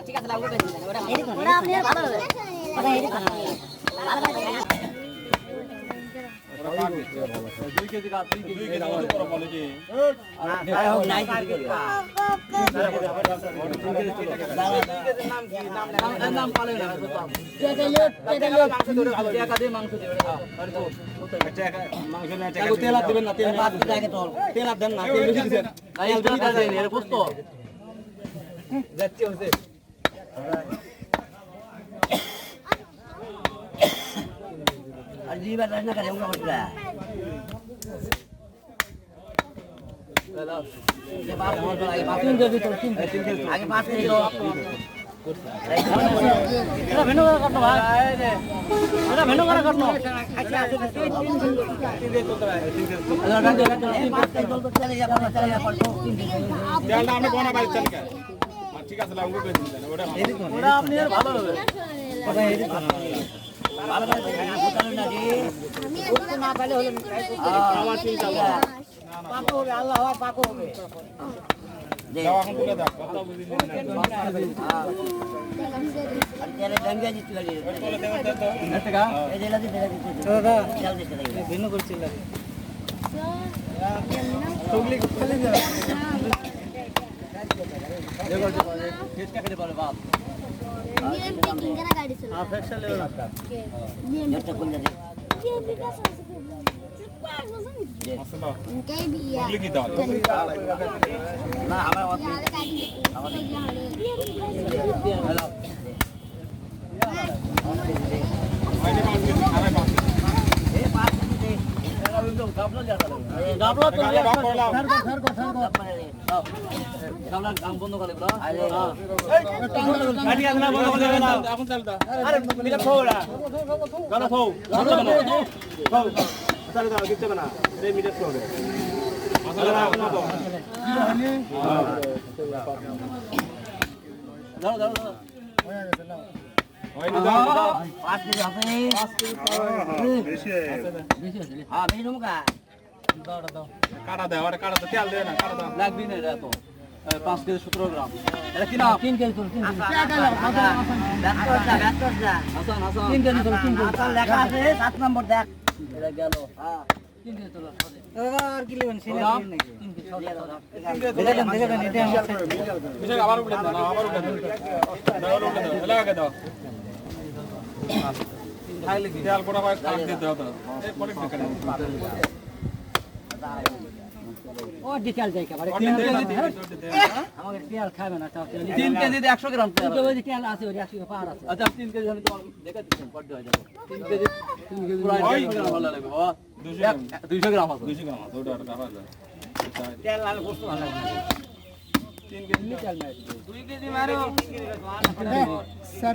ঠিক আছে লাগবে ওরা আপনি ভালো হবে ওরা এই ভালো হবে দুই কেজি কাট 3 কেজি করে বলে যে না হোক নাই নাম পালে না মাংস ধরে টাকা দিয়ে মাংস দিবে টাকা মাংস না টাকা তেল আর দিবেন না তেল বাদ দিয়ে তো তেল আর দেন না তেল বেশি দিবেন তাই তেল দেন এর বুঝতো যাচ্ছে হচ্ছে আর জিবা রান্না করে আমরা করতে ये बात बहुत बड़ा है बात तीन दे तो तीन आगे बात कर लो एरा भेनो करा करनो भाई एरा भेनो करा करनो अच्छा तीन दे तो करा अगर तीन बात कर तो चले जा पलटो तीन दे জালটা আমরা কোনা বাইরে চল কে ঠিক আছে লাগবে বেশ দিন ওটা আপনি আর ভালো হবে কথা এই ভালো করে বুঝানো না জি করতে না পারলে হলো আমার চিন্তা পাকো হবে আল্লাহ হওয়া পাকো হবে দাও এখন তুলে দাও কথা বুঝিনি না হ্যাঁ আর তেলে ডঙ্গা জিতে লাগে তোলে দেও তো টাকা এই জেলা দিতে দাদা চাল দিতে লাগে ভিন্ন করছিল লাগে টুগলি চলে যাও দেখো ফেস কা করে বলে বাপ নিয়ম টিকিং করা গাড়ি চলে हां ফেক্সা ले लो नियम এটা কোন জায়গা ये विकास इनके भी या ना हमारा हेलो গাবলা তো घर গাবলা কাম বন্ধ করে বলো আরে গাড়ি আগলা বন্ধ করে না এখন চলতা আরে মিলা ফোড়া গালা ফো ফো চল দাও কিচ্ছে না রে মিলে ফোড়ে মশলা না না দাও দাও দাও দাও হয়ে গেছে না হয়নি দাও 5 কেজি হবে 5 কেজি বেশি বেশি আছে হ্যাঁ বেশি নমকা দাও দাও কাটা দাও আরে কাটা তো তেল দে না কাটা দাও লাগবি না রে তো 5 কেজি 17 গ্রাম এটা কি না 3 কেজি তো 3 কেজি হাসান হাসান 3 কেজি তো 3 কেজি হাসান লেখা আছে 7 নম্বর দেখ এটা গেল হ্যাঁ 3 কেজি তো দাদা আর কি নেবেন সেটা নাকি 3 কেজি দেখেন এটা বিষয় আবার উঠে দাও আবার উঠে দাও লাগা দাও খাইলে কি তেল পড়া ভাই কাট দিতে হবে এই পরে কি করে ও ডিটেল যাই কা বারে আমাকে তেল খাবে না তাও 3 কেজি তে 100 গ্রাম তেল ওই তেল আছে ওই 100 পার আছে আচ্ছা 3 কেজি আমি তোমার দেখা দিচ্ছি পড় হয়ে যাবে 3 কেজি পুরো 100 গ্রাম ভালো লাগবে বাবা 200 গ্রাম আছে 200 গ্রাম আছে ওটা টাকা যায় তেল লাল বস্তু ভালো লাগে 3 কেজি তেল মারো 2 কেজি মারো স্যার